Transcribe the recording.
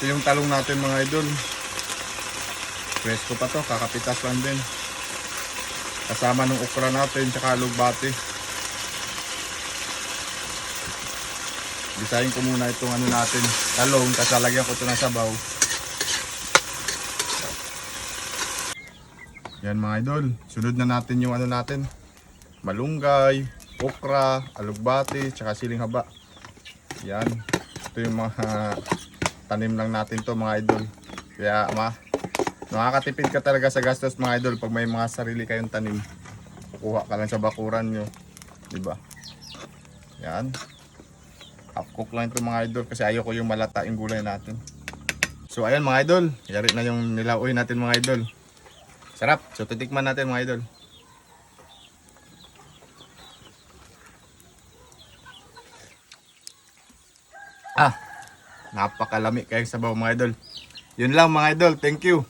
Ito yung talong natin mga idol. Presko pa to, kakapitas lang din. Kasama ng okra natin, tsaka alugbati. Gisahin ko muna itong ano natin, talong, kasi lagyan ko ito ng sabaw. Yan mga idol, sunod na natin yung ano natin, malunggay, okra, alugbati, tsaka siling haba. Yan, ito yung mga tanim lang natin to mga idol. Kaya makakatipid ka talaga sa gastos mga idol pag may mga sarili kayong tanim. Kukuha ka lang sa bakuran nyo, diba? Yan, half cook lang ito mga idol kasi ayoko yung malata yung gulay natin. So ayan mga idol, yari na yung nilauwi natin mga idol. Sarap, so titikman natin mga idol. Napakalami kayong sabaw mga idol. Yun lang mga idol, thank you.